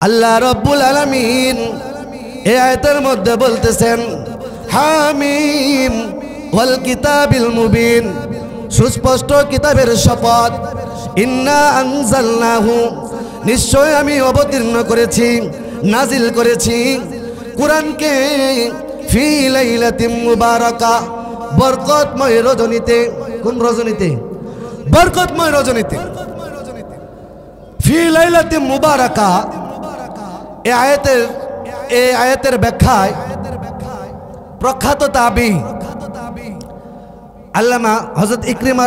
আল্লাহ রব্বুল আলামিন এই আয়াতের মধ্যে বলতেছেন হামিম ওয়াল কিতাবিল মুবিন, সুস্পষ্ট কিতাবের শপথ। ইন্না আনজালনাহু, নিশ্চয় আমি অবতীর্ণ করেছি, নাজিল করেছি কুরআনকে ফি লাইলাতিন মুবারাকা, বরকতময় রজনীতে। কোন রজনীতে? বরকতময় রজনীতে। ফি লাইলাতিন মুবারাকা, এই আয়াতের ব্যাখ্যায় প্রখ্যাত তাবি আল্লামা হযরত ইকরিমা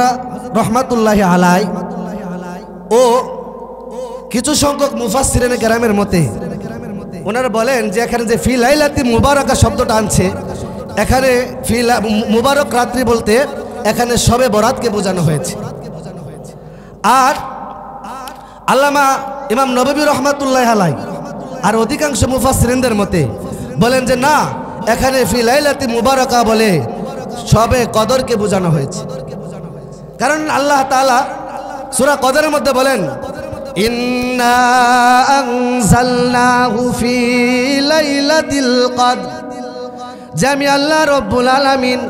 রহমাতুল্লাহি আলাই ও কিছু সংখ্যক মুফাসসিরিনে কেরামের মতে ওনারা বলেন যে এখানে যে ফি লাইলাতি মুবারাকা শব্দটা আনছে, এখানে মুবারক রাত্রি বলতে এখানে শবে বরাতকে বোঝানো হয়েছে। আর আল্লামা ইমাম নববী রহমাতুল্লাহি আলাই আর অধিকাংশ মুফাসসিরিনদের মতে বলেন যে না, এখানে ফি লাইলাতি মুবারাকা বলে শবে কদরকে বোঝানো হয়েছে। কারণ আল্লাহ তাআলা সূরা কদরের মধ্যে বলেন ইন্না আনজালনাহু ফি লাইলাতিল কদর, যে আমি আল্লাহ রব্বুল আলামিন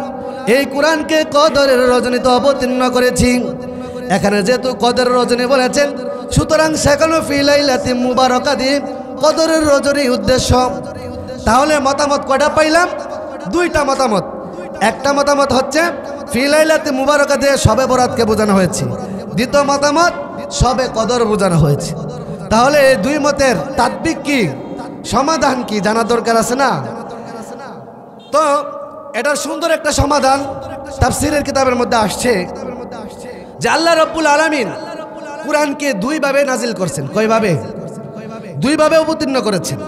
এই কোরআনকে কদরের রজনীতে অবতীর্ণ করেছি। এখানে যেহেতু কদরের রজনী বলেছেন, সুতরাং সেখানে ফি লাইলাতি মুবারাকা দিয়ে কদরের রজনী উদ্দেশ্য। তাহলে মতামত কয়টা পাইলাম? দুইটা মতামত। একটা মতামত হচ্ছে ফি লাইলাতি মুবারাকা দিয়ে শবে বরাতকে বোঝানো হয়েছে, দ্বিতীয় মতামত শবে কদর বোঝানো হয়েছে। তাহলে এই দুই মতের তাত্ত্বিক কি, সমাধান কি জানা দরকার আছে না? তো এটার সুন্দর একটা সমাধান তাফসীরের কিতাবের মধ্যে আসছে যে আল্লাহ রব্বুল আলামিন কুরআনকে দুইভাবে নাজিল করছেন। কয়ভাবে? দুইভাবে অবতীর্ণ করেছেন।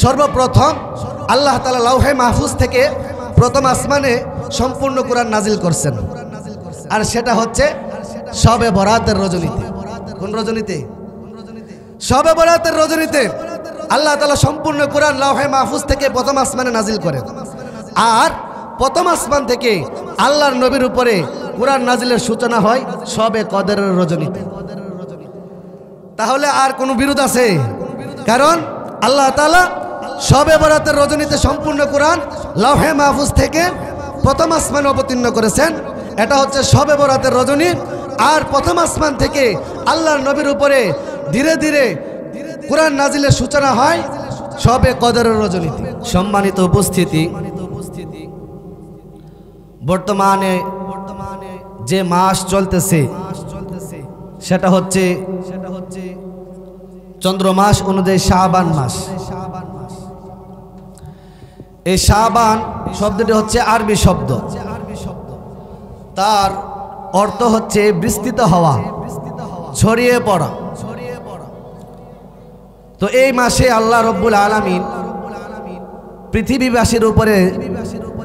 সর্বপ্রথম আল্লাহ তাআলা লাউহে মাহফুজ থেকে প্রথম আসমানে সম্পূর্ণ কুরআন নাজিল করছেন, আর সেটা হচ্ছে শবে বরাতের রজনীতে। কোন রজনীতে? শবে বরাতের রজনীতে আল্লাহ তাআলা সম্পূর্ণ কুরআন লাউহে মাহফুজ থেকে প্রথম আসমানে নাজিল করেন। আর প্রথম আসমান থেকে আল্লাহর নবীর উপরে কুরআন নাজিলের সূচনা হয় শবে কদরের রজনীতে। তাহলে আর কোনো বিরোধ আছে? কারণ আল্লাহ তাআলা শবে বরাতের রজনীতে সম্পূর্ণ কুরআন লাউহে মাহফুজ থেকে প্রথম আসমানে অবতীর্ণ করেছেন। এটা হচ্ছে শবে বরাতের রজনী। আর প্রথম আসমান থেকে আল্লাহর নবীর উপরে ধীরে ধীরে কুরআন নাজিলের সূচনা হয় শবে কদরের রজনীতে। সম্মানিত উপস্থিতি, বর্তমানে যে মাস চলতেছে সেটা হচ্ছে চন্দ্র মাস অনুযায়ী শাবান মাস। এই শাবান শব্দটি হচ্ছে আরবি শব্দ, তার অর্থ হচ্ছে বিস্তৃত হওয়া, ছড়িয়ে পড়া। তো এই মাসে আল্লাহ রব্বুল আলামিন পৃথিবীবাসীর উপরে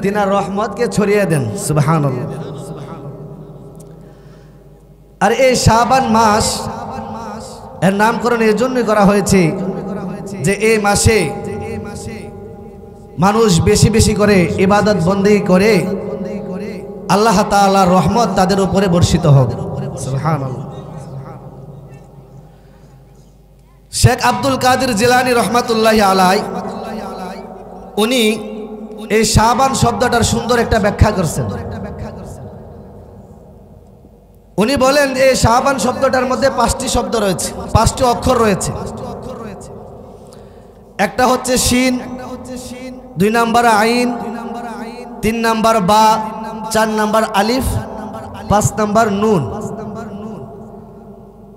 তিনার রহমতকে ছড়িয়ে দেন। সুবহানাল্লাহ। আর এই শাবান মাস এর নামকরণ এই জন্যই করা হয়েছে যে এই মাসে মানুষ বেশি বেশি করে ইবাদত বন্দেগী করে আল্লাহ তাআলার রহমত তাদের উপরে বর্ষিত হবে। সুবহানাল্লাহ। শেখ আব্দুল কাদের জিলানী রহমাতুল্লাহি আলাইহি উনি এই শাবান শব্দটার সুন্দর একটা ব্যাখ্যা করছেন। উনি বলেন এই শাবান শব্দটার মধ্যে 5টি শব্দ রয়েছে, 5টি অক্ষর রয়েছে। একটা হচ্ছে শিন, 2 নাম্বার আইন, 3 নাম্বার বা, 4 নাম্বার আলিফ, 5 নাম্বার নুন।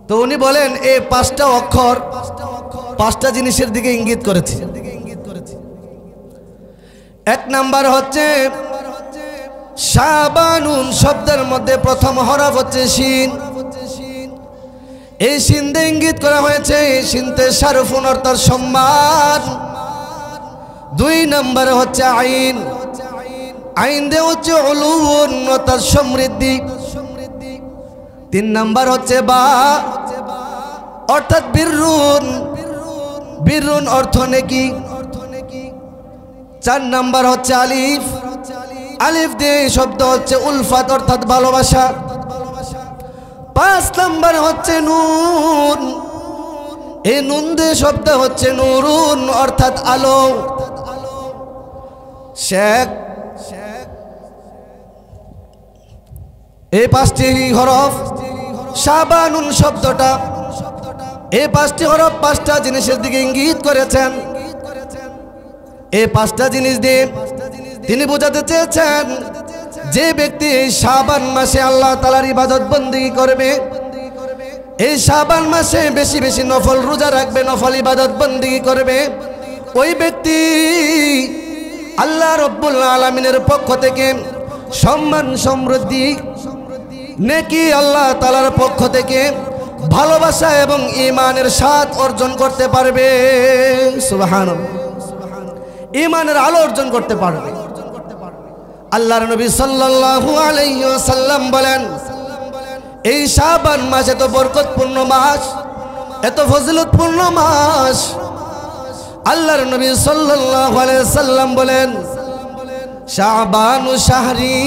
তো উনি বলেন এই 5টা অক্ষর 5টা জিনিসের দিকে ইঙ্গিত করেছে। 1 নাম্বার হচ্ছে শাবানুন শব্দের মধ্যে প্রথম হরফ হচ্ছে শিন। এই শিন দিয়ে ইঙ্গিত করা হয়েছে শিনতে শারফুন অর্থাৎ সম্মান। 2 নম্বরে হচ্ছে আইন, আইন দিয়ে হচ্ছে উলুন অর্থাৎ সমৃদ্ধি। 3 নাম্বার হচ্ছে বা অর্থাৎ বিররুন, বিররুন অর্থ নেকি। 4 নাম্বার হচ্ছে আলিফ, আলিফ দিয়ে শব্দ হচ্ছে উলফাত অর্থাৎ ভালোবাসা। 5 নাম্বার হচ্ছে নুন, এই নুন দিয়ে শব্দ হচ্ছে নুরুন অর্থাৎ আলো। শেখ এই পাঁচটি হরফ শাবানুন শব্দটা এই পাঁচটি হরফ পাঁচটা জিনিসের দিকে ইঙ্গিত করেছেন। এই পাঁচটা জিনিস দিয়ে তিনি বোঝাতে চেয়েছেন যে ব্যক্তি এই শাবান মাসে আল্লাহ তাআলার ইবাদত বন্দেগী করবে, এই শাবান মাসে বেশি বেশি নফল রোজা রাখবে, নফল ইবাদত বন্দেগী করবে, ওই ব্যক্তি আল্লাহ রব্বুল আলামিনের পক্ষ থেকে সম্মান সমৃদ্ধি নেকি আল্লাহ তাআলার পক্ষ থেকে ভালোবাসা এবং ঈমানের স্বাদ অর্জন করতে পারবে। সুবহানাল্লাহ, ঈমানের আলো অর্জন করতে পারবে। আল্লাহর নবী সাল্লাল্লাহু আলাইহি ওয়াসাল্লাম বলেন, এই শাবান মাস এত বরকতপূর্ণ মাস, এত ফজিলতপূর্ণ মাস। আল্লাহর নবী সাল্লাল্লাহু আলাইহি ওয়াসাল্লাম বলেন, শাবানু শাহরি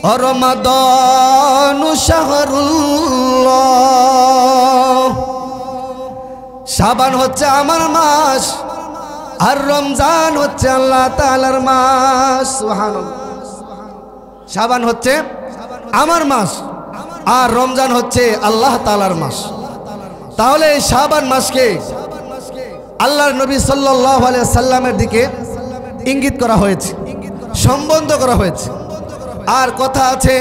ও রমাদানু শাহরুল্লাহ। শাবান হচ্ছে আমার মাস আর রমজান হচ্ছে আল্লাহ তাআলার মাস। সুবহানাল্লাহ, শাবান হচ্ছে আমার মাস আর রমজান হচ্ছে আল্লাহ তাআলার মাস। তাহলে এই শাবান মাসকে আল্লাহর নবী সাল্লাল্লাহু আলাইহি ওয়াসাল্লামের দিকে ইঙ্গিত করা হয়েছে, সম্বন্ধ করা হয়েছে। আর কথা আছে,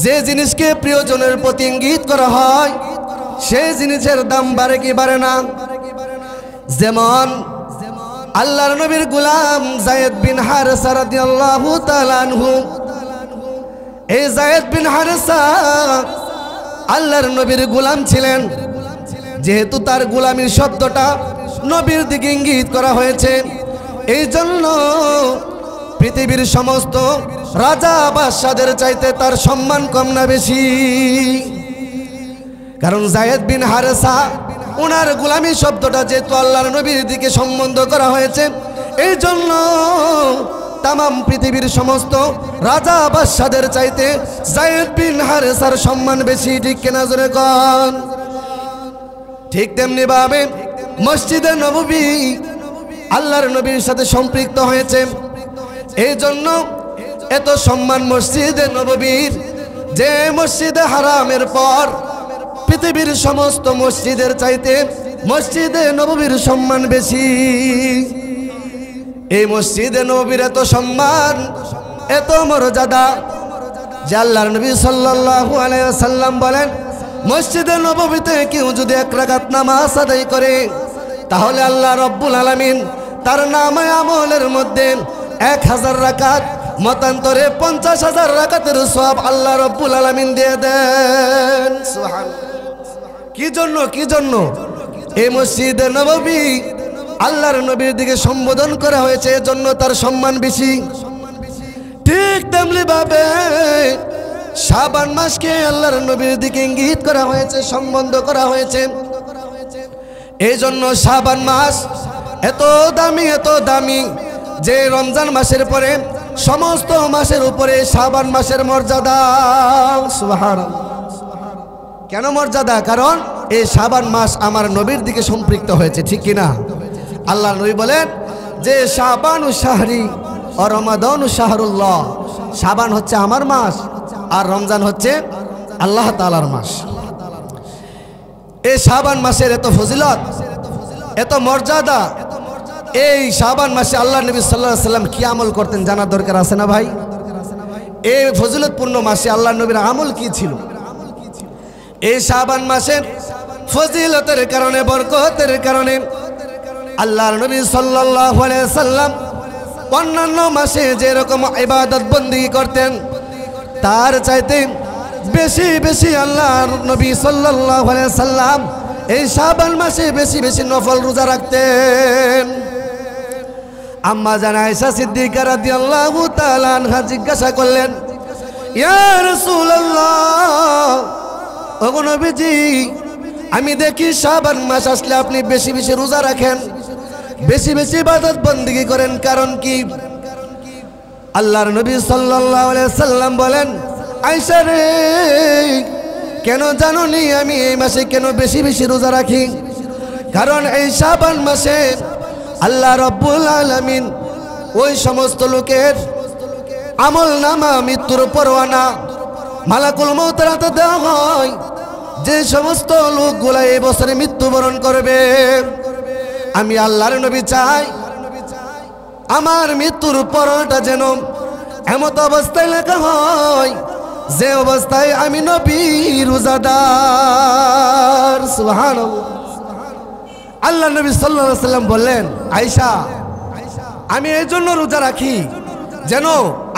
যে জিনিসকে প্রিয়জনের প্রতি ইঙ্গিত করা হয় সেই জিনিসের দাম বাড়ে কি বাড়ে না। যেমন আল্লাহর নবীর গোলাম যায়েদ বিন হারেসা রাদিয়াল্লাহু তাআলা আনহু, এই যায়েদ বিন হারেসা আল্লাহর নবীর গোলাম ছিলেন। যেহেতু তার গোলামির শব্দটা নবীর দিকে ইঙ্গিত করা হয়েছে, এই জন্য পৃথিবীর সমস্ত রাজা বাদশাদের চাইতে তার সম্মান কম না বেশি। কারণ যায়েদ বিন হারেসা ওনার গোলামি শব্দটা যেহেতু আল্লাহর নবীর দিকে সম্বন্ধ করা হয়েছে, এই জন্য তামাম পৃথিবীর সমস্ত রাজা বাদশাদের চাইতে যায়েদ বিন হারেসার সম্মান বেশি। ঠিক কিনা জোরে কোন? ঠিক তেমনি ভাবে মসজিদে নববী আল্লাহর নবীর সাথে সম্পৃক্ত হয়েছে, এই জন্য এত সম্মান মসজিদে নববীর, যে মসজিদে হারামের পর পৃথিবীর সমস্ত মসজিদের চাইতে মসজিদে নববীর সম্মান বেশি। এই মসজিদে নববীর এত সম্মান, এত মর্যাদা যে আল্লাহর নবী সাল্লাল্লাহু আলাইহি ওয়াসাল্লাম বলেন, মসজিদে নববীতে কেউ যদি এক রাকাত নামাজ আদায় করে তাহলে আল্লাহ রব্বুল আলামিন তার নামে আমলের মধ্যে 1000 রাকাত, মতান্তরে 50,000 রাকাতের সওয়াব আল্লাহ রব্বুল আলামিন দিয়ে দেন। সুবহানাল্লাহ। কি জন্য? কি জন্য? এই মসজিদে নববী আল্লাহর নবীর দিকে সম্বোধন করা হয়েছে, এজন্য তার সম্মান বেশি। ঠিক তেমনি ভাবে শাবান মাসকে আল্লাহর নবীর দিকে ইঙ্গিত করা হয়েছে, সম্বন্ধ করা হয়েছে। এই জন্য শাবান মাস এত দামি, এত দামি যে রমজান মাসের পরে সমস্ত মাসের উপরে শাবান মাসের মর্যাদা। সুবহানাল্লাহ। কেন মর্যাদা? কারণ এই শাবান মাস আমার নবীর দিকে সম্পৃক্ত হয়েছে। ঠিক কিনা? আল্লাহ নবী বলেন যে শাবানু শাহরি ও রমাদানু শাহরুল্লাহ। শাবান হচ্ছে আমার মাস আর রমজান হচ্ছে আল্লাহ তাআলার মাস। এই শাবান মাসের এত ফজিলত, এত মর্যাদা, এই শাবান মাসে আল্লাহ নবী সাল্লাল্লাহু আলাইহি ওয়াসাল্লাম কি আমল করতেন জানার দরকার আছে না ভাই? এই ফজিলতপূর্ণ মাসে আল্লাহ নবীর আমল কি ছিল? এই শাবান মাসের ফজিলতের কারণে, বরকতের কারণে আল্লাহর নবী সাল্লাল্লাহু আলাইহি ওয়াসাল্লাম অন্যান্য মাসে যেরকম ইবাদত বন্দেগী করতেন তার চাইতে বেশি বেশি আল্লাহর নবী সাল্লাল্লাহু আলাইহি ওয়াসাল্লাম এই শাবান মাসে বেশি বেশি নফল রোজা রাখতেন। আম্মা জান আয়েশা সিদ্দিকা রাদিয়াল্লাহু তাআলা আনহা জিজ্ঞাসা করলেন, ইয়া রাসূলুল্লাহ, ওগো নবীজি, আমি দেখি শাবান মাস আসলে আপনি বেশি বেশি রোজা রাখেন, বেশি বেশি ইবাদত বন্দেগী করেন, কারণ কি? আল্লাহর নবী সাল্লাল্লাহু আলাইহি ওয়াসাল্লাম বলেন, আয়েশা রে, কেন জানো নি আমি এই মাসে কেন বেশি বেশি রোজা রাখি? কারণ এই শাবান মাসে আল্লাহ রাব্বুল আলামিন ওই সমস্ত লোকের আমল নামা মৃত্যুর পরোয়ানা মালাকুল মউতের হাতে দেওয়া হয়। যে সমস্ত লোকগুলা এই বছরে মৃত্যুবরণ করবে, আমি আল্লাহর নবী চাই আমার মৃত্যুর পরোয়ানাটা যেন এমত অবস্থায় লেখা হয় যে অবস্থায় আমি নবী রোজাদার। সুবহানাল্লাহ। আল্লাহ নবী সাল্লাল্লাহু আলাইহি সাল্লাম বললেন, আয়েশা আমি এই জন্য রোজা রাখি যেন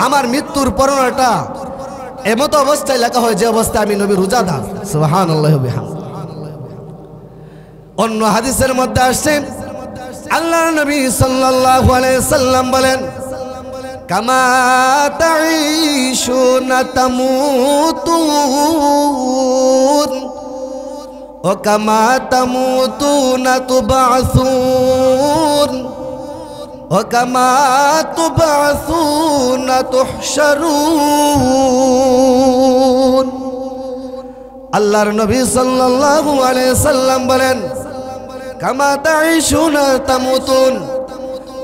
আমার মৃত্যুর পরোয়ানাটা এমত অবস্থায় লেখা হয় যে অবস্থায় আমি নবী রোজাদার। সুবহানাল্লাহি ওয়া বিহামদিহি। অন্য হাদিসের মধ্যে আসছে আল্লাহ নবী সাল্লাল্লাহু আলাইহি সাল্লাম বলেন, কামা তাঈশুনা তামুতুন ও কামা তামুতুনা তুবআসুন ও কামা তুবআসুনা তুহশারুন। আল্লাহর নবী সাল্লাল্লাহু আলাইহি সাল্লাম বলেন, কামা তাঈশুনা তামুতুন,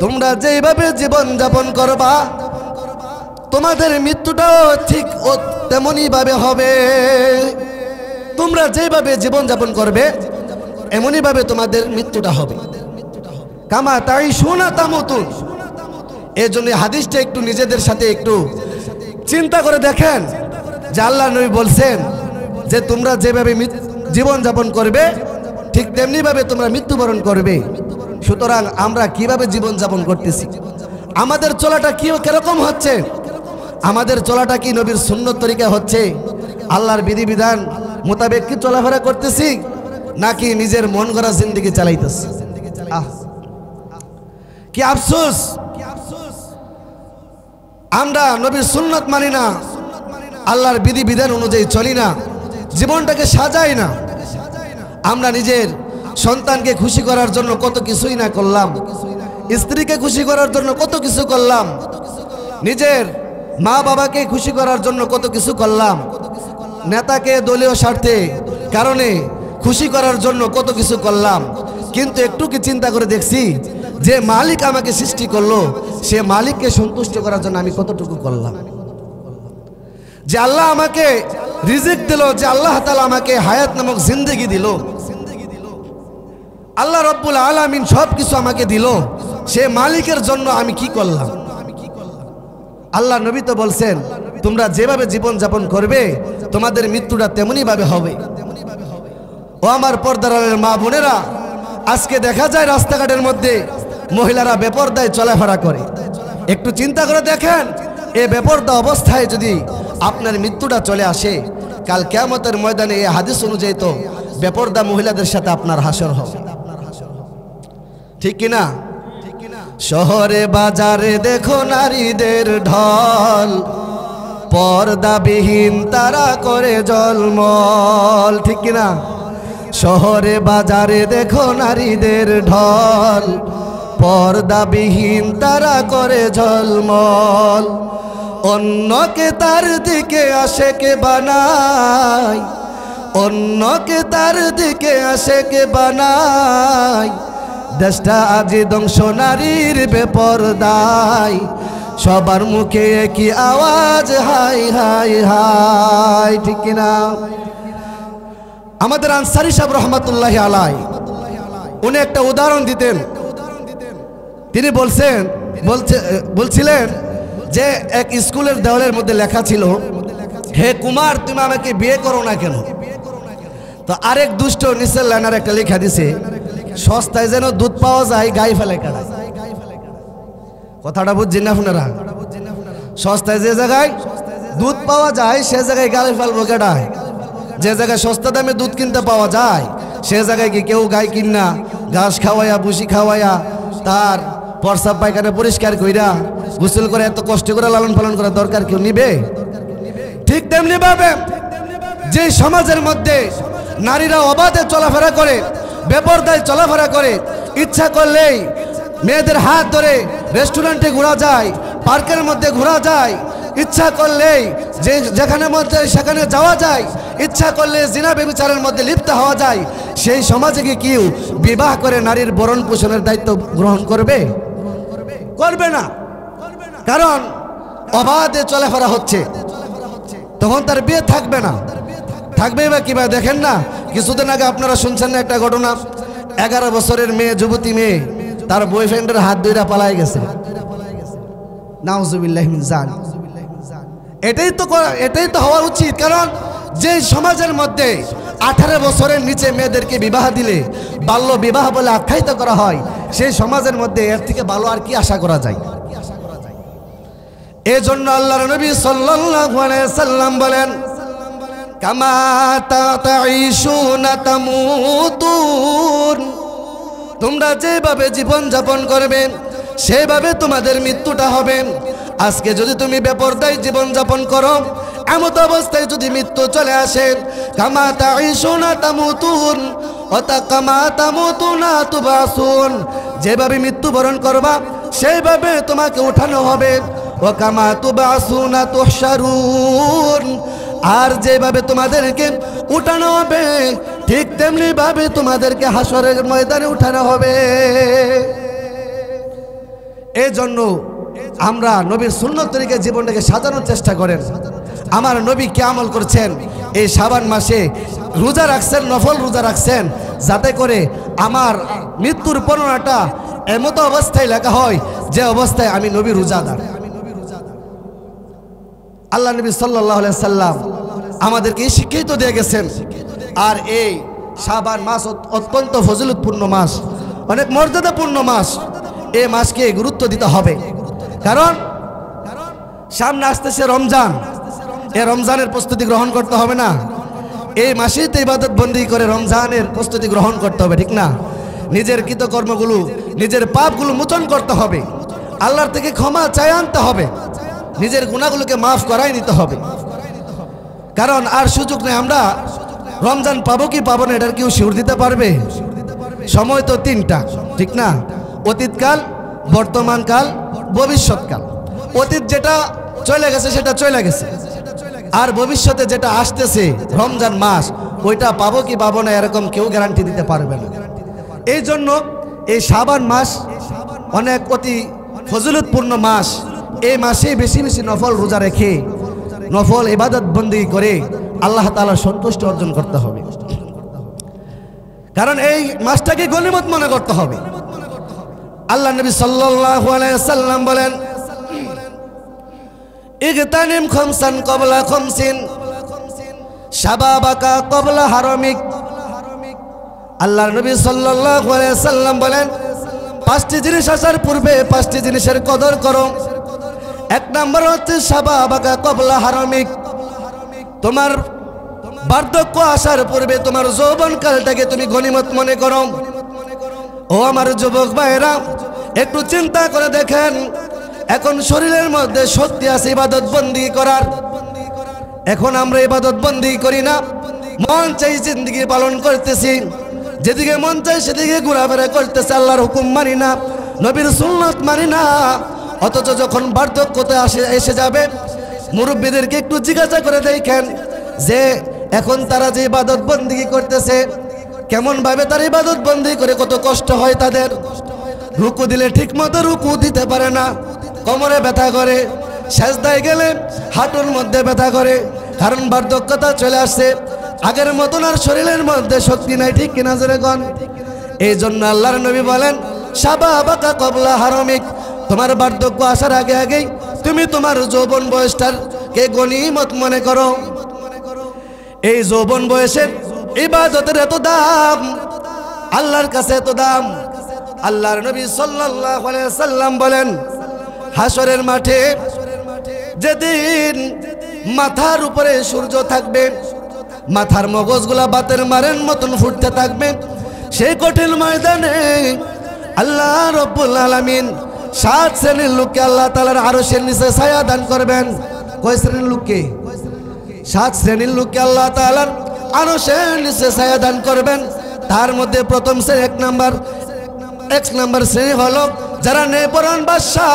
তোমরা যেভাবে জীবন যাপন করবা তোমাদের মৃত্যুটাও ঠিক তেমনই ভাবে হবে। তোমরা যেভাবে জীবন যাপন করবে এমনই ভাবে তোমাদের মৃত্যুটা হবে। কামা তাঈশুনা তামুতুন। এই জন্য হাদিসটা একটু নিজেদের সাথে একটু চিন্তা করে দেখেন যে আল্লাহ নবী বলছেন যে তোমরা যেভাবে জীবন যাপন করবে ঠিক তেমনি ভাবে তোমরা মৃত্যুবরণ করবে। সুতরাং আমরা কিভাবে জীবন যাপন করতেছি, আমাদের চলাটা কিরকম হচ্ছে, আমাদের চলাটা কি নবীর সুন্নত তরিকা হচ্ছে, আল্লাহর বিধিবিধান মোতাবেক কি চলাফেরা করতেছি নাকি নিজের মন গড়া জিন্দেগি চালাইতেছি? কি আফসোস, আমরা নবীর সুন্নত মানি না, আল্লাহর বিধিবিধান অনুযায়ী চলি না, জীবনটাকে সাজাই না। আমরা নিজের সন্তানকে খুশি করার জন্য কত কিছুই না করলাম, স্ত্রীকে খুশি করার জন্য কত কিছু করলাম, নিজের মা বাবাকে খুশি করার জন্য কত কিছু করলাম, নেতাকে দলীয় স্বার্থে কারণে খুশি করার জন্য কত কিছু করলাম। কিন্তু একটু কি চিন্তা করে দেখছি যে মালিক আমাকে সৃষ্টি করলো সে মালিককে সন্তুষ্ট করার জন্য আমি কতটুকু করলাম? যে আল্লাহ আমাকে রিজিক দিল, যে আল্লাহ তাআলা আমাকে হায়াত নামক জিন্দেগি দিল, আল্লাহ রাব্বুল আলামিন সব কিছু আমাকে দিল, সে মালিকের জন্য আমি কি করলাম? আল্লাহ নবী তো বলছেন তোমরা যেভাবে জীবন যাপন করবে তোমাদের মৃত্যুটা তেমনি ভাবে হবে। ও আমার পর্দার আড়ালের মা বোনেরা, আজকে দেখা যায় রাস্তাঘাটের মধ্যে মহিলারা বেপরদায় চলাফেরা করে। একটু চিন্তা করে দেখেন, এই বেপরদা অবস্থায় যদি আপনার মৃত্যুটা চলে আসে, কাল কিয়ামতের ময়দানে এই হাদিস অনুযায়ী তো বেপরদা মহিলাদের সাথে আপনার হাসর হবে, ঠিক কিনা? শহরে বাজারে দেখো নারীদের ঢল, পর্দাবিহীন তারা করে জলমল, ঠিক কিনা? শহরে বাজারে দেখো নারীদের ঢল, পর্দাবিহীন তারা করে ঝলমল। অন্যকে তার দিকে আশেকে বানায়, অন্যকে তার দিকে আশেকে বানায়, দেশটা আজি ধ্বংস নারীর বেপরদায়, সবার মুখে একই আওয়াজ হাই হাই হাই, ঠিক কিনা? আমাদের আনসারী সাহেব রহমাতুল্লাহি আলাইহি উনি একটা উদাহরণ দিতেন। তিনি বলছিলেন যে এক স্কুলের দেওয়ালের মধ্যে লেখা ছিল, হে কুমার তুমি আমাকে বিয়ে করো না কেন? তো আরেক দুষ্ট নিচের লাইনার একটা লেখা দিছে, সস্তায় যেন দুধ পাওয়া যায় গায়ে ফেলে কাটায়। কথাটা বুঝছেন না আপনারা? সস্তায় যে জায়গায় দুধ পাওয়া যায় সে জায়গায় গায়ে ফেলবো কাটায়। যে জায়গায় সস্তা দামে দুধ কিনতে পাওয়া যায় সে জায়গায় কি কেউ গায়ে কিনা ঘাস খাওয়াইয়া ভুসি খাওয়াইয়া তার প্রস্রাব পায়খানা পরিষ্কার কইরা গোসল করে এত কষ্ট করে লালন পালন করার দরকার কেউ নিবে? ঠিক তেমনি ভাবে যে সমাজের মধ্যে নারীরা অবাধে চলাফেরা করে, বেপরদায় চলাফেরা করে, ইচ্ছা করলেই মেয়েদের হাত ধরে রেস্টুরেন্টে ঘোরা যায়, পার্কের মধ্যে ঘোরা যায়, ইচ্ছা করলেই যেখানে মধ্যে সেখানে যাওয়া যায়, ইচ্ছা করলে জিনা ব্যভিচারের মধ্যে লিপ্ত হওয়া যায়, সেই সমাজে কি কেউ বিবাহ করে নারীর ভরণ পোষণের দায়িত্ব গ্রহণ করবে? করবে না। কারণ অবাধে চলাফেরা হচ্ছে, তখন তার বিয়ে থাকবে না। থাকবে বা কিভাবে? দেখেন না, কিছুদিন আগে আপনারা শুনছেন না একটা ঘটনা, 11 বছরের মেয়ে, যুবতী মেয়ে, তার বয়ফ্রেন্ডের হাত ধইরা পালাই গেছে। নাউজুবিল্লাহি মিন যালিক। এটাই তো হওয়া উচিত। কারণ যে সমাজের মধ্যে 18 বছরের নিচে মেয়েদেরকে বিবাহ দিলে বাল্য বিবাহ বলে আখ্যায়িত করা হয়, সেই সমাজের মধ্যে এর থেকে ভালো আর কি আশা করা যায়? এই জন্য আল্লাহর নবী সাল্লাল্লাহু আলাইহি সাল্লাম বলেন, কামা তাঈশুনা তামুতুন, তোমরা যেভাবে জীবন যাপন করবে সেভাবে তোমাদের মৃত্যুটা হবে। আজকে যদি তুমি বেপরদায় জীবন যাপন করো, এমত অবস্থায় যদি মৃত্যু চলে আসে, কামা তাঈশুনা তামুতুন ওয়া কামা তামুতুনা তুবাসুন, যেভাবে মৃত্যুবরণ করবা সেইভাবে তোমাকে উঠানো হবে। ওয়া কামা তুবাসুনা তুহশারুন, আর যেভাবে তোমাদেরকে উঠানো হবে ঠিক তেমনি ভাবে তোমাদেরকে হাসরের ময়দানে উঠানো হবে। এই জন্য আমরা নবীর সুন্নত তরিকায় জীবনটাকে সাজানোর চেষ্টা করেন। আমার নবী কি আমল করছেন? এই শাবান মাসে রোজা রাখছেন, নফল রোজা রাখছেন, যাতে করে আমার মৃত্যুর বর্ণনাটা এমতো অবস্থায় লেখা হয় যে অবস্থায় আমি নবী রোজাদার। আল্লাহ নবী সাল্লাল্লাহু আলাইহি সাল্লাম আমাদেরকে এই শিক্ষাই তো দিয়ে গেছেন। আর এই শাবান মাস অত্যন্ত ফজিলতপূর্ণ মাস, অনেক মর্যাদাপূর্ণ মাস। এই মাসকে গুরুত্ব দিতে হবে, কারণ সামনে আসতেছে রমজান। এই রমজানের প্রস্তুতি গ্রহণ করতে হবে না? এই মাসেই তো ইবাদত বন্দি করে রমজানের প্রস্তুতি গ্রহণ করতে হবে, ঠিক না? নিজের কৃতকর্মগুলো, নিজের পাপগুলো মোচন করতে হবে, আল্লাহর থেকে ক্ষমা চাই আনতে হবে, নিজের গুনাহগুলোকে মাফ করাই নিতে হবে। কারণ আর সুযোগ নেই। আমরা রমজান পাবো কি পাবো না এটার কেউ শিওর দিতে পারবে? সময় তো 3টা, ঠিক না? অতীতকাল, বর্তমানকাল, ভবিষ্যৎকাল। অতীত যেটা চলে গেছে সেটা চলে গেছে, আর ভবিষ্যতে যেটা আসতেছে রমজান মাস, ওইটা পাবো কি পাবো না এরকম কেউ গ্যারান্টি দিতে পারবে না। এই জন্য এই শাবান মাস অনেক অতি ফজিলতপূর্ণ মাস। এই মাসে বেশি বেশি নফল রোজা রেখে, নফল ইবাদত বন্দি করে আল্লাহ তাআলার সন্তুষ্টি অর্জন করতে হবে। কারণ এই মাসটাকে গনিমত মনে করতে হবে। আল্লাহ নবী সাল্লাল্লাহু আলাইহি সাল্লাম বলেন, ইগতানিম খামসান ক্বাবলা খামসিন শাবাবাকা ক্বাবলা হারামিক। আল্লাহর নবী সাল্লাল্লাহু আলাইহি সাল্লাম বলেন, 5টি জিনিস আসার পূর্বে 5টি জিনিসের কদর করো। 1 নম্বর হচ্ছে শাবাবাকা ক্বাবলা হারামিক, তোমার বার্ধক্য আসার পূর্বে তোমার যৌবনকালটাকে তুমি গনিমত মনে করো। ও আমার যুবক ভাইরা, একটু চিন্তা করে দেখেন, এখন শরীরের মধ্যে শক্তি আছে ইবাদত বন্দি করার, এখন আমরা ইবাদত বন্দি করি না, মন চাই জিন্দেগি পালন করতেছি, যেদিকে মন চাই সেদিকে ঘোরাফেরা করতেছে, আল্লাহর হুকুম মানি না, নবীর সুন্নাত মানি না। অথচ যখন বার্ধক্যতে এসে যাবে, মুরব্বীদেরকে একটু জিজ্ঞাসা করে দেখেন যে এখন তারা যে ইবাদত বন্দি করতেছে, কেমন ভাবে তার ইবাদত বন্দি করে, কত কষ্ট হয় তাদের। রুকু দিলে ঠিক মতো রুকু দিতে পারে না, কোমরে ব্যথা করে, সেজদায় গেলে হাঁটুর মধ্যে ব্যথা করে, কারণ বার্ধক্যতা চলে আসছে। আগের মতন আর শরীরের মধ্যে শক্তি নাই, ঠিক কিনা জোরে গণ? এই জন্য আল্লাহর নবী বলেন, শাবাবাকা ক্বাবলা হারামিক, তোমার বার্ধক্য আসার আগে আগেই তুমি তোমার যৌবন বয়সটাকে গনিমত মনে করো। এই যৌবন বয়সের ইবাদতের এত দাম, আল্লাহর কাছে এত দাম। আল্লাহর নবী সাল্লাল্লাহু আলাইহি সাল্লাম বলেন, হাসরের মাঠে যেদিন মাথার উপরে সূর্য থাকবে, মাথার মগজগুলা বাতের মারের মতন ফুটতে থাকবে, সেই কঠিন ময়দানে আল্লাহ রাব্বুল আলামিন 7 শ্রেণীর লোককে আল্লাহ তাআলার আরশের নিচে ছায়া দান করবেন। কয় শ্রেণীর লোককে? 7 শ্রেণীর লোককে আল্লাহ তাআলার আরশের নিচে ছায়া দান করবেন। তার মধ্যে প্রথম শ্রেণী, 1 নম্বর শ্রেণী হলো যারা নেপরান বাদশা।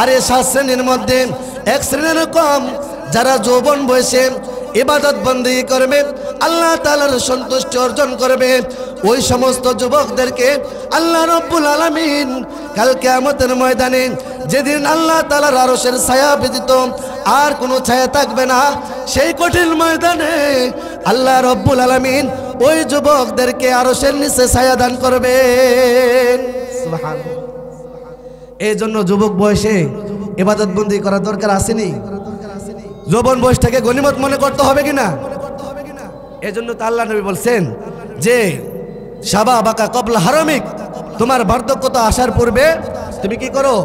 আর এই 7 শ্রেণীর মধ্যে এক শ্রেণীর কম যারা যৌবন বয়সে ইবাদত বন্দী করবে, আল্লাহ তাআলার সন্তুষ্টি অর্জন করবে। ওই সমস্ত যুবকদেরকে আল্লাহ রাব্বুল আলামিন কাল কিয়ামতের ময়দানে, যেদিন আল্লাহ তাআলার আরশের ছায়া ব্যতীত আর কোনো ছায়া থাকবে না, সেই কঠিন ময়দানে আল্লাহ রাব্বুল আলামিন ওই যুবকদেরকে আরশের নিচে ছায়া দান করবেন। সুবহানাল্লাহ। এই জন্য যুবক বয়সে ইবাদত বন্দী করার দরকার আসেনি? যৌবন বয়সটাকে গনিমত মনে করতে হবে কিনা? এই জন্য তো আল্লাহ নবী বলছেন যে শাবাবাকা ক্বাবলা হারামিক, তোমার বার্ধক্যতা আসার পূর্বে তুমি কি করো?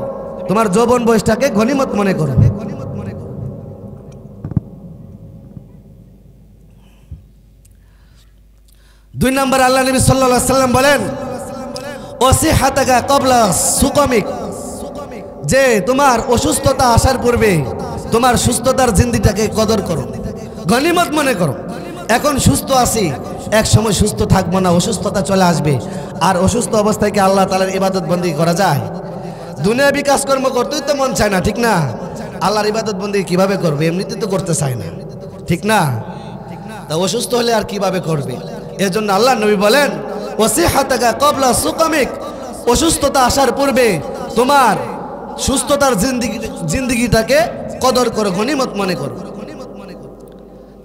তোমার যৌবন বয়সটাকে গনিমত মনে করো। 2 নম্বর আল্লাহ নবী সাল্লাল্লাহু আলাইহি সাল্লাম বলেন ওসিহাতাকা ক্বাবলা সুকামিক, যে তোমার অসুস্থতা আসার পূর্বে তোমার সুস্থতার জিন্দিটাকে কদর করো, গনিমত মনে করো। এখন সুস্থ আছি, এক সময় সুস্থ থাকবো না, অসুস্থতা চলে আসবে। আর অসুস্থ অবস্থায় কি আল্লাহ তাআলার ইবাদত বন্দী করা যায়? দুনিয়াবি কাজকর্ম করতেই তো মন চায় না, ঠিক না? আল্লাহর ইবাদত বন্দী কিভাবে করবে? এমনিতে তো করতে চায় না, ঠিক না? তা অসুস্থ হলে আর কিভাবে করবে? এর জন্য আল্লাহ নবী বলেন ওসিহাতাকা ক্বাবলা সুকামিক, অসুস্থতা আসার পূর্বে তোমার সুস্থতার জিন্দিগিটাকে কদর করো, গনিমত মনে করো।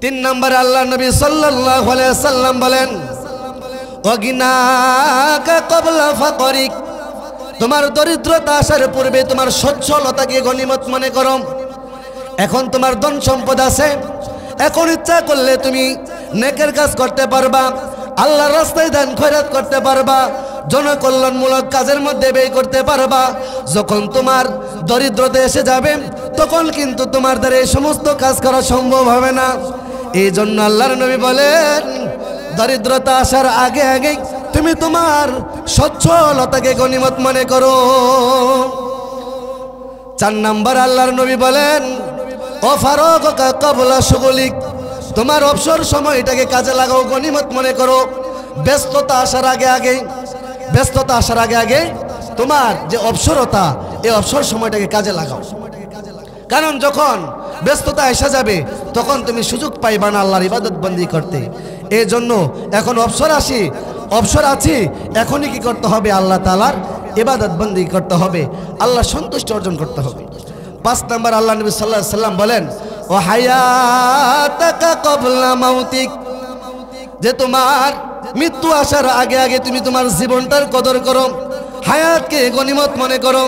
3 নম্বর আল্লাহ নবী সাল্লাল্লাহু আলাইহি সাল্লাম বলেন ওয়াগিনাকা ক্বাবলা ফাকরিক, তোমার দরিদ্রতা আসার পূর্বে তোমার সচ্ছলতাকে গনিমত মনে করো। এখন তোমার ধন সম্পদ আছে, এখন ইচ্ছা করলে তুমি নেকের কাজ করতে পারবা, আল্লাহর রাস্তায় দান খয়রাত করতে পারবা, জনকল্যাণমূলক কাজের মধ্যে ব্যয় করতে পারবা। যখন তোমার দরিদ্রতা এসে যাবে তখন কিন্তু তোমার দ্বারা এই সমস্ত কাজ করা সম্ভব হবে না। এই জন্য আল্লাহর নবী বলেন দরিদ্রতা আসার আগে আগে তুমি তোমার সচ্ছলতাকে গনিমত মনে করো। 4 নম্বর আল্লাহর নবী বলেন ওয়াফারাকা ক্বাবলা শুগুলিক, তোমার অবসর সময়টাকে কাজে লাগাও, গনিমত মনে করো। ব্যস্ততা আসার আগে আগে, ব্যস্ততা আসার আগে আগে তোমার যে অবসরতা, এই অবসর সময়টাকে কাজে লাগাও। কারণ যখন ব্যস্ততা এসে যাবে তখন তুমি সুযোগ পাইবা না আল্লাহর ইবাদত বন্দী করতে। এই জন্য এখন অবসর আছি, এখনই কি করতে হবে? আল্লাহ তাআলার ইবাদত বন্দী করতে হবে, আল্লাহ সন্তুষ্টি অর্জন করতে হবে। 5 নম্বর আল্লাহ নবী সাল্লাল্লাহু আলাইহি সাল্লাম বলেন ও হায়াতাকা ক্বাবলা মাউতিক, যে তোমার মৃত্যু আসার আগে আগে তুমি তোমার জীবনটার কদর করো, হায়াতকে গনিমত মনে করো।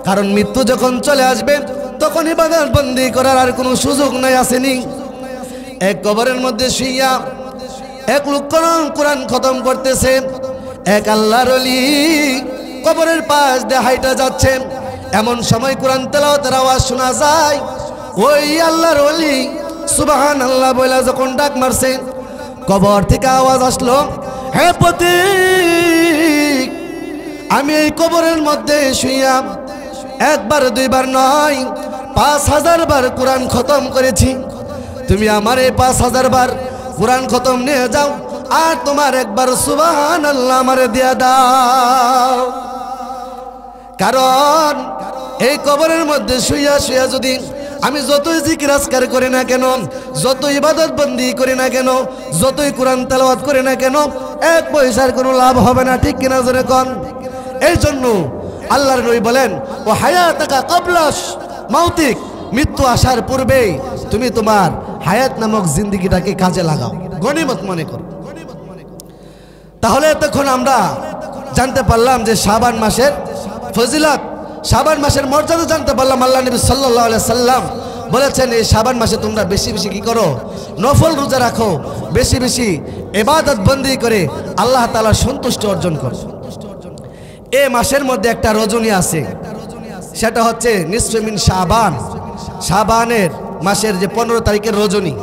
কারণ মৃত্যু যখন চলে আসবে তখন ইবাদত বন্দী করার আর কোনো সুযোগ নাই, আসেনি। এক কবরের মধ্যে শুইয়া এক লোক কোরআন খতম করতেছে, এক আল্লাহর ওলি কবরের পাশ দিয়ে হাইটা যাচ্ছে। এমন সময় কোরআন তেলাওয়াতের আওয়াজ শোনা যায়। ওই আল্লাহর ওলি সুবহানাল্লাহ বলে যখন ডাক মারছে, কবর থেকে আওয়াজ আসলো, হে পথিক, আমি এই কবরের মধ্যে শুইয়া 1 বার 2 বার নয় 5000 বার কোরআন খতম করেছি। তুমি আমার এই 5000 বার কোরআন খতম নিয়ে যাও, আর তোমার একবার সুবহানাল্লাহ আমারে দিয়া দাও। কারণ এই কবরের মধ্যে শুইয়া শুইয়া যদি আমি যতই জিকির আজকার করি না কেন, যতই ইবাদত বন্দি করি না কেন, যতই কোরআন তেলাওয়াত করি না কেন, 1 পয়সার কোনো লাভ হবে না, ঠিক কিনা জোরে কোন? এই জন্য আল্লাহর নবী বলেন ও হায়াতাকা ক্বাবলা মাউতিক, মৃত্যু আসার পূর্বেই তুমি তোমার হায়াত নামক জিন্দেগিটাকে কাজে লাগাও, গনিমত মনে করো। তাহলে এতক্ষণ আমরা জানতে পারলাম যে শাবান মাসের ফজিলত, শাবান মাসের মর্যাদা জানতে পারলাম। আল্লাহ নবী সাল্লাল্লাহু আলাইহি সাল্লাম বলেছেন এই শাবান মাসে তোমরা বেশি বেশি কি করো? নফল রোজা রাখো, বেশি বেশি ইবাদত বন্দি করে আল্লাহ তাআলার সন্তুষ্টি অর্জন করো। এই মাসের মধ্যে একটা রজনী আছে, সেটা হচ্ছে নিসফে মিন শাবান। শাবানের মাসের যে 15 তারিখের রজনী,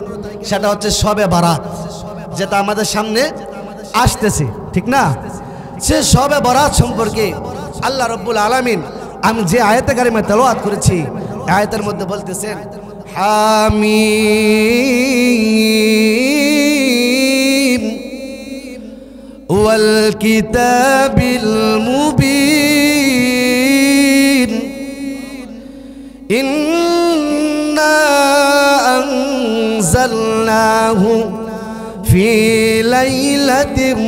সেটা হচ্ছে শবে বারাত, যেটা আমাদের সামনে আসতেছে, ঠিক না? সে শবে বারাত সম্পর্কে আল্লাহ রাব্বুল আলামিন আমি যে আয়াতে কারিমা তেলাওয়াত করেছি, আয়াতের মধ্যে বলতেছেন হামিম ওয়াল কিতাবিল মুবিন আনজালনাহু ফি লাইলাতিন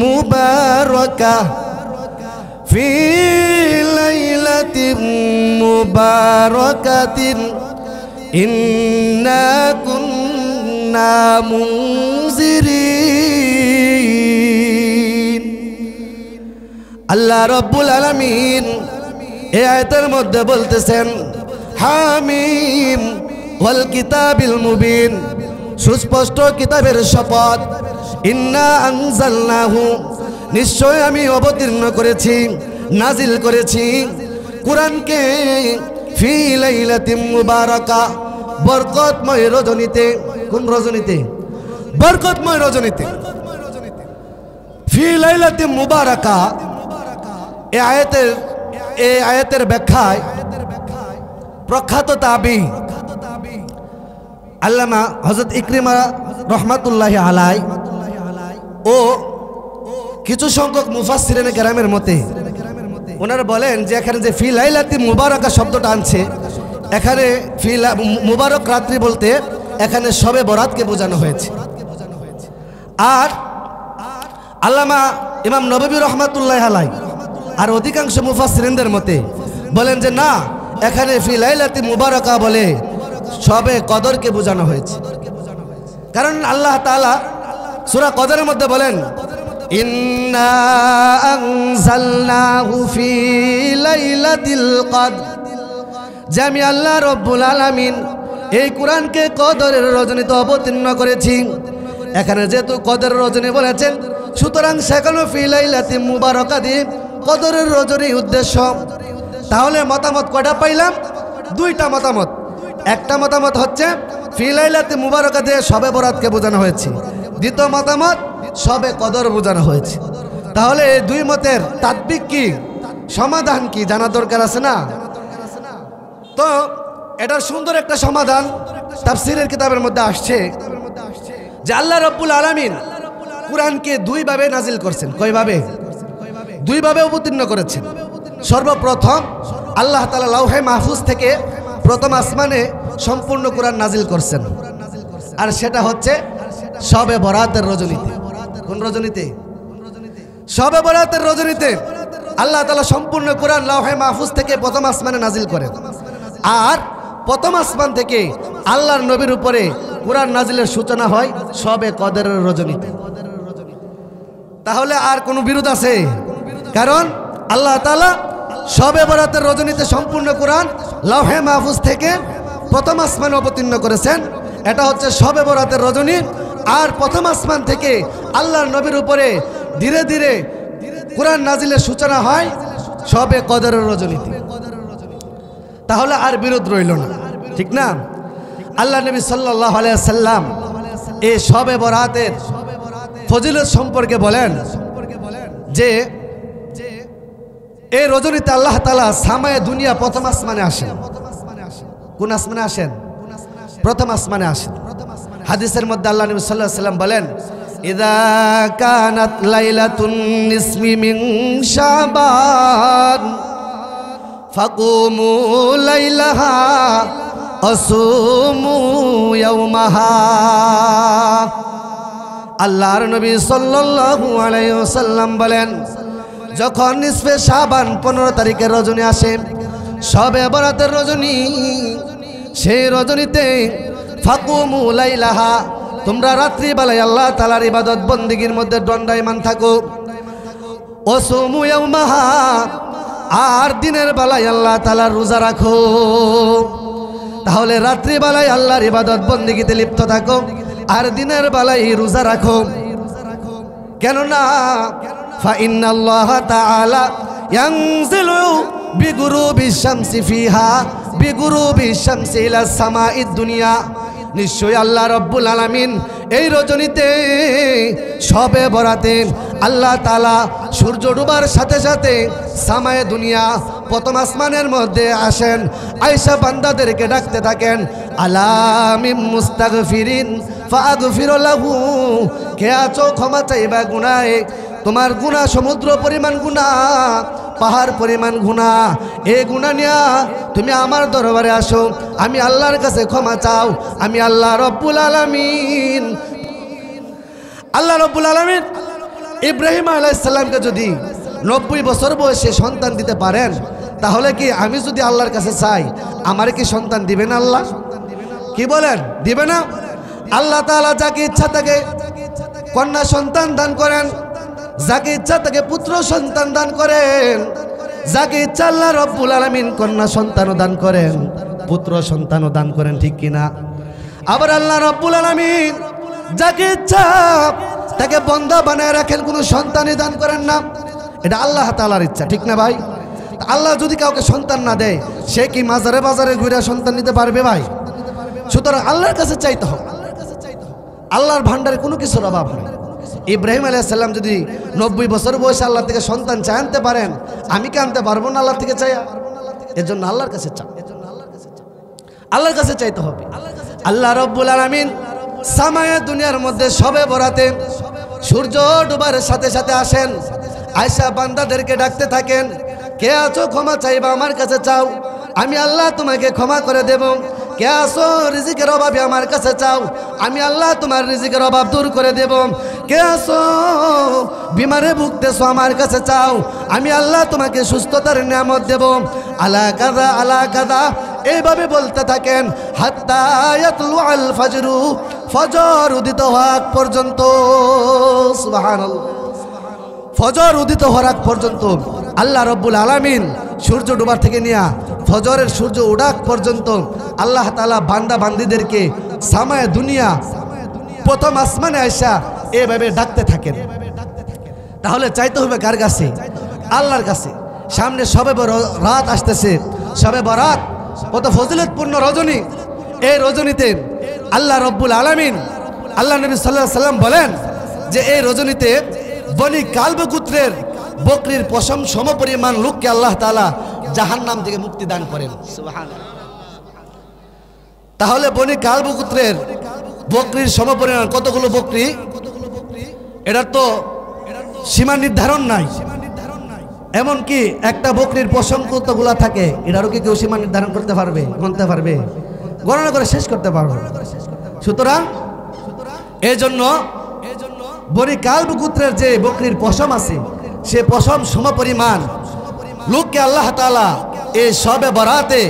মুবারাকাহ ফি লাইলাতিন মুবারাকাতিন ইন্না কুন্না মুনজিরিন। আল্লাহ রাব্বুল আলামিন এই আয়াতের মধ্যে বলতেছেন, হামিম ওয়াল কিতাবিল মুবিন, সুস্পষ্ট কিতাবের শপথ, ইন্না আনজালনাহু, নিশ্চয় আমি অবতীর্ণ করেছি, নাজিল করেছি কুরআনকে, ফি লাইলাতিন মুবারাকা, বরকতময় রজনীতে। কোন রজনীতে? বরকতময় রজনীতে। ফি লাইলাতিন মুবারাকা, এই আয়াতের ব্যাখ্যায় প্রখ্যাত তাবি আল্লামা হযরত ইকরিমা রহমাতুল্লাহি আলাইহি ও কিছু সংখ্যক মুফাসসিরিনে কেরামের মতে ওনারা বলেন যে এখানে যে ফি লাইলাতিন মুবারাকা শব্দটা আনছে, এখানে মুবারক রাত্রি বলতে এখানে শবে বরাতকে বোঝানো হয়েছে। আর আল্লামা ইমাম নববী রহমাতুল্লাহি আলাইহি আর অধিকাংশ মুফাসসিরিনদের মতে বলেন যে না, এখানে ফি লাইলাতিন মুবারাকা বলে শবে কদরকে বোঝানো হয়েছে। কারণ আল্লাহ তাআলা সূরা কদরের মধ্যে বলেন, ইন্না আনজালনাহু ফি লাইলাতিল কদর, যে আমি আল্লাহ রাব্বুল আলামিন এই কোরআনকে কদরের রজনীতে অবতীর্ণ করেছি। এখানে যেহেতু কদরের রজনী বলেছেন, সুতরাং সেখানে ফি লাইলাতিন মুবারাকা দিয়ে কদরের রজনী উদ্দেশ্য। তাহলে মতামত কয়টা পাইলাম? দুইটা মতামত। একটা মতামত হচ্ছে ফি লাইলাতিন মুবারাকা দিয়ে শবে বরাতকে বোঝানো হয়েছে, দ্বিতীয় মতামত শবে কদর বোঝানো হয়েছে। তাহলে এই দুই মতের তাৎবিক কি, সমাধান কি জানা দরকার আছে না? তো এটার সুন্দর একটা সমাধান তাফসীরের কিতাবের মধ্যে আসছে যে আল্লাহ রাব্বুল আলামিন কুরআনকে দুই ভাবে নাজিল করছেন। কয়ভাবে? দুই ভাবে অবতীর্ণ করেছেন। সর্বপ্রথম আল্লাহ তাআলা লাউহে মাহফুজ থেকে প্রথম আসমানে সম্পূর্ণ কুরআন নাজিল করছেন, আর সেটা হচ্ছে শবে বরাতের রজনীতে। কোন রজনীতে? শবে বরাতের রজনীতে আল্লাহ তাআলা সম্পূর্ণ কুরআন লাউহে মাহফুজ থেকে প্রথম আসমানে নাজিল করেন। আর প্রথম আসমান থেকে আল্লাহর নবীর উপরে কুরআন নাজিলের সূচনা হয় শবে কদরের রজনীতে। তাহলে আর কোনো বিরোধ আছে? কারণ আল্লাহ তাআলা শবে বরাতের রজনীতে সম্পূর্ণ কুরআন লাউহে মাহফুজ থেকে প্রথম আসমানে অবতীর্ণ করেছেন। এটা হচ্ছে শবে বরাতের রজনী। আর প্রথম আসমান থেকে আল্লাহর নবীর উপরে ধীরে ধীরে কুরআন নাজিলের সূচনা হয় শবে কদরের রজনীতে। তাহলে আর বিরোধ রইল না, ঠিক না? আল্লাহ নবী সাল্লাল্লাহু আলাইহি ওয়াসাল্লাম এই শবে বরাতের ফজিলত সম্পর্কে বলেন যে এই রজনীতে আল্লাহ তাআলা সামায়ে দুনিয়া প্রথম আসমানে আসেন। কোন আসমানে আসেন? প্রথম আসমানে আসেন। হাদিসের মধ্যে আল্লাহ নবী সাল্লাল্লাহু আলাইহি ওয়াসাল্লাম বলেন, ইযা কানাত লাইলাতুন নিসমি মিন শাবান ফাকুমু লাইলাহা আসুমু ইয়াওমাহা। আল্লাহর নবী সাল্লাল্লাহু আলাইহি ওয়াসাল্লাম বলেন, যখন নিসফে শাবান 15 তারিখের রজনী আসে, শবে বরাতের রজনী, সেই রজনীতে ফাকুমু লাইলাহা, তোমরা রাত্রিবেলায় আল্লাহ তাআলার ইবাদত বন্দেগীর মধ্যে দণ্ডায়মান থাকো। ওয়াসুমু ইয়াওমাহা, আর দিনের বেলায় আল্লাহ তাআলার রোজা রাখো। তাহলে রাত্রিবেলায় আল্লাহর ইবাদত বন্দেগীতে লিপ্ত থাকো, আর দিনের বেলায় রোজা রাখো। কেননা ফাইন্নাল্লাহ তাআলা ইয়ানজিলু বিগুরুবিশ শামসি ফিহা বিগুরুবিশ শামসি ইলা সামাঈদ দুনিয়া, নিশ্চয়ই আল্লাহ রাব্বুল আলামিন এই রজনীতে শবে বরাতে আল্লাহ তাআলা সূর্য ডুবার সাথে সাথে সামায়ে দুনিয়া প্রথম আসমানের মধ্যে আসেন, আয়েশা বান্দাদেরকে ডাকতে থাকেন, আলামিম মুস্তাগফিরিন ফাগফির লাহু, কে আছো ক্ষমা চাইবা গুনাহে, তোমার গুনাহ সমুদ্র পরিমাণ গুনাহ পাহাড় পরিমাণ গুনাহ। এই গুনাহ নিয়া তুমি আমার দরবারে আসো, আমি আল্লাহর কাছে ক্ষমা চাও। আমি আল্লাহ রব্বুল আলামিন ইব্রাহিম আলাইহিস সালামকে যদি 90 বছর বয়সে সন্তান দিতে পারেন, তাহলে কি আমি যদি আল্লাহর কাছে চাই আমার কি সন্তান দিবেন আল্লাহ? কি বলেন, দিবে না? আল্লাহ তাআলা যাকে ইচ্ছা তাকে কন্যা সন্তান দান করেন, যাকে ইচ্ছা তাকে পুত্র সন্তান দান করেন, যাকে ইচ্ছা আল্লাহ রব্বুল আলামিন কন্যা সন্তানও দান করেন, পুত্র সন্তানও দান করেন, ঠিক কিনা? আবার আল্লাহ রব্বুল আলামিন যাকে ইচ্ছা তাকে বান্দা বানায় রাখেন, কোনো সন্তানই দান করেন না। এটা আল্লাহ তাআলার ইচ্ছা, ঠিক না ভাই? আল্লাহ যদি কাউকে সন্তান না দেয়, সে কি মাজারে বাজারে ঘুরে সন্তান নিতে পারবে ভাই? সুতরাং আল্লাহর কাছে চাইতে হবে। আল্লাহর ভান্ডারে কোনো কিছুর অভাব নেই। ইব্রাহিম আলাইহিস সালাম যদি 90 বছর বয়সে আল্লাহ থেকে সন্তান চাই আনতে পারেন, আমি কি আনতে পারবো না আল্লাহ থেকে চাইয়া? এর জন্য আল্লাহর কাছে চাও, আল্লাহর কাছে চাইতে হবে। আল্লাহ রব্বুল আলামিন সামায়ে দুনিয়ার মধ্যে শবে বরাতে সূর্য ডুবার সাথে সাথে আসেন, আয়েশা বান্দাদেরকে ডাকতে থাকেন, কে আছো ক্ষমা চাইবা আমার কাছে চাও, আমি আল্লাহ তোমাকে ক্ষমা করে দেব। কে আছো রিজিকের অভাবে আমার কাছে চাও, আমি আল্লাহ তোমার রিজিকের অভাব দূর করে দেব। কে আছো বিমারে ভুগতেছো আমার কাছে চাও, আমি আল্লাহ তোমাকে সুস্থতার নিয়ামত দেব। আলা কাদা আলা কাদা এইভাবে বলতে থাকেন হাত্তা ইয়াতলু আল ফাজরু, ফজর উদিত হওয়া পর্যন্ত। সুবহানাল্লাহ। ফজর উদিত হওয়ার আগ পর্যন্ত আল্লাহ রব্বুল আলামিন সূর্য ডোবার থেকে নিয়ে ফজরের সূর্য ওঠাক পর্যন্ত আল্লাহ তাআলা বান্দা বান্দীদেরকে সামায়ে দুনিয়া প্রথম আসমানে আয়েশা এভাবে ডাকতে থাকেন। তাহলে চাইতে হবে কার কাছে? আল্লাহর কাছে। সামনে শবে বরাত আসতেছে, শবে বরাত কত ফজিলতপূর্ণ রজনী। এই রজনীতে আল্লাহ রব্বুল আলামিন, আল্লাহ নবী সাল্লাল্লাহু আলাইহি সাল্লাম বলেন যে এই রজনীতে বনি কালব গোত্রের বকরির পশম সমপরিমাণ লোককে আল্লাহ তাআলা জাহান্নাম থেকে মুক্তি দান করেন। সুবহানাল্লাহ। তাহলে বনি কালব গোত্রের বকরির সমপরিমাণ কতগুলো বকরি, এটার তো সীমা নির্ধারণ নাই। এমনকি একটা বকরির পশম কতগুলা থাকে এটারও কি কেউ সীমা নির্ধারণ করতে পারবে? গণতে পারবে? গণনা করে শেষ করতে পারবে? সুতরাং এই জন্য বনি কালব গোত্রের যে বকরির পশম আছে, সে পশম সমপরিমাণ লোককে আল্লাহ তাআলা এই শবে বরাতে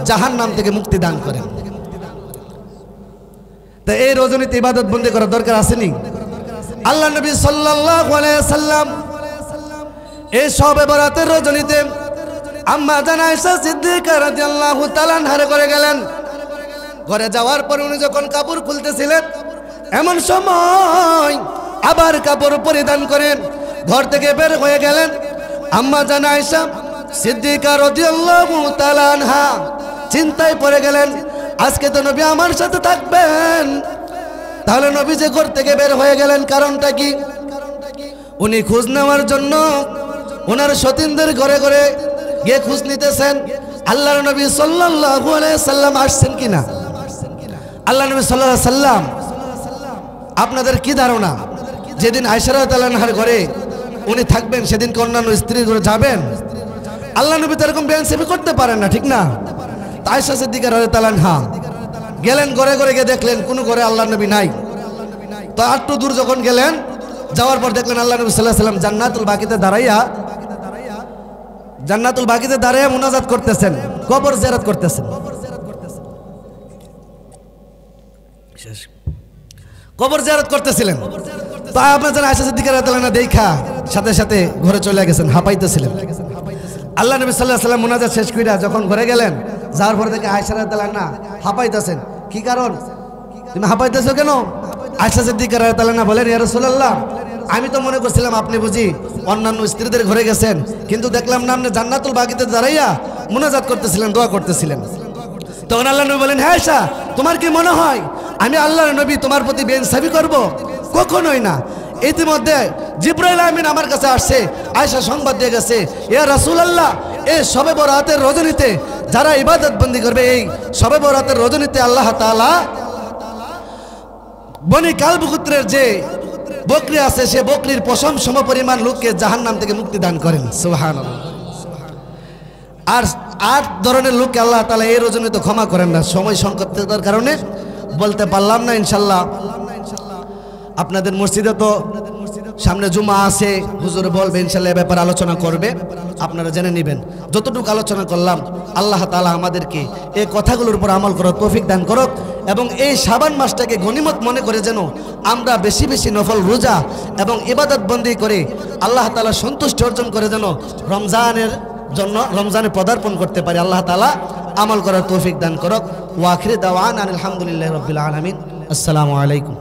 জাহান্নাম থেকে মুক্তি দান করেন। তা এই রজনীতে ইবাদত বন্দি করার দরকার আসেনি? আল্লাহ নবী সাল্লাল্লাহু আলাইহি ওয়াসাল্লাম এই শবে বরাতের রজনীতে আম্মা জান আয়েশা সিদ্দিকা রাদিয়াল্লাহু তাআলা আনহা করে গেলেন। ঘরে যাওয়ার পর উনি যখন কাপড় খুলতেছিলেন, এমন সময় আবার কাপড় পরিধান করেন ঘর থেকে বের হয়ে গেলেন। আম্মা জান আয়েশা সিদ্দিকা রাদিয়াল্লাহু তাআলা আনহা চিন্তায় পড়ে গেলেন, আজকে তো নবী আমার সাথে থাকবেন, তাহলে নবী যে ঘর থেকে বের হয়ে গেলেন কারণটা কি? উনি খোঁজ নেওয়ার জন্য ওনার সতীনদের ঘরে ঘরে গিয়ে খোঁজ নিতেছেন আল্লাহর নবী সাল্লাল্লাহু আলাইহি সাল্লাম আসছেন কিনা। আল্লাহ নবী সাল্লাল্লাহু আলাইহি সাল্লাম, আপনাদের কি ধারণা যেদিন আয়েশা রাদিয়াল্লাহু আনহার ঘরে উনি থাকবেন সেদিন কি অন্যান্য স্ত্রীর ঘরে যাবেন? আল্লাহ নবী তো এরকম বেয়ানসিবি করতে পারেন না, ঠিক না? আয়েশা সিদ্দিকা রাদিয়াল্লাহু আনহা গেলেন ঘরে ঘরে গিয়ে দেখলেন কোনো ঘরে আল্লাহ নবী নাই। তো একটু দূর যখন গেলেন, যাওয়ার পর দেখলেন আল্লাহ নবী সাল্লাল্লাহু আলাইহি সাল্লাম জান্নাতুল বাকিতে দাঁড়াইয়া মুনাজাত করতেছেন, কবর জিয়ারত করতেছেন, কবর জিয়ারত করতেছিলেন। তো আপনার জানা আয়েশা সিদ্দিকা রাদিয়াল্লাহু আনহা দেখা সাথে সাথে ঘরে চলে গেছেন, হাঁপাইতেছিলেন। আল্লাহ নবী সাল্লাল্লাহু আলাইহি সাল্লাম মুনাজাত শেষ কইরা যখন ঘরে গেলেন, যাওয়ার পর দেখে আয়েশা রাদিয়াল্লাহু আনহা হাঁপাইতেছেন। কি কারণ? তুমি হাঁপাইতেছো কেন? আয়েশা সিদ্দিকা রাদিয়াল্লাহু আনহা বলেন, ইয়া রাসূলুল্লাহ, আমি তো মনে করছিলাম আপনি বুঝি অন্যান্য স্ত্রীদের ঘরে গেছেন, কিন্তু দেখলাম না আপনি জান্নাতুল বাকিতে দাঁড়াইয়া মুনাজাত করতেছিলেন, দোয়া করতেছিলেন। তখন আল্লাহ নবী বলেন, হ্যাঁ আয়েশা, তোমার কি মনে হয় আমি আল্লাহর নবী তোমার প্রতি বেইনসাফি করব? কখনোই না। ইতিমধ্যে জিবরাইল আমিন আমার কাছে আসছে, আয়েশা সংবাদ দিয়ে গেছে, ইয়া রাসূলুল্লাহ, এই শবে বরাতের রজনীতে যারা ইবাদত বন্দি করবে, এই শবে বরাতের রজনীতে আল্লাহ তাআলা বনি কালব গোত্রের যে বকরি আছে, সে বকরির পশম সমপরিমাণ লোককে জাহান্নাম থেকে মুক্তি দান করেন। সুবহানাল্লাহ। আর 8 ধরনের লোককে আল্লাহ তাআলা এই রজনীতে ক্ষমা করেন না। সময় সংক্ষিপ্ততার কারণে বলতে পারলাম না। ইনশাল্লাহ আপনাদের মসজিদে তো সামনে জুমা আছে, হুজুর বলবে ইনশাল্লাহ এ ব্যাপারে আলোচনা করবে, আপনারা জেনে নেবেন। যতটুকু আলোচনা করলাম আল্লাহ তাআলা আমাদেরকে এই কথাগুলোর উপর আমল করার তৌফিক দান করুক এবং এই শাবান মাসটাকে গনিমত মনে করে যেন আমরা বেশি বেশি নফল রোজা এবং ইবাদত বন্দি করে আল্লাহ তাআলা সন্তুষ্টি অর্জন করে যেন রমজানে পদার্পণ করতে পারি। আল্লাহ তাআলা আমল করার তৌফিক দান করুক। ওয়া আখিরি দাওয়ানা আলহামদুলিল্লাহি রাব্বিল আলামিন। আসসালামু আলাইকুম।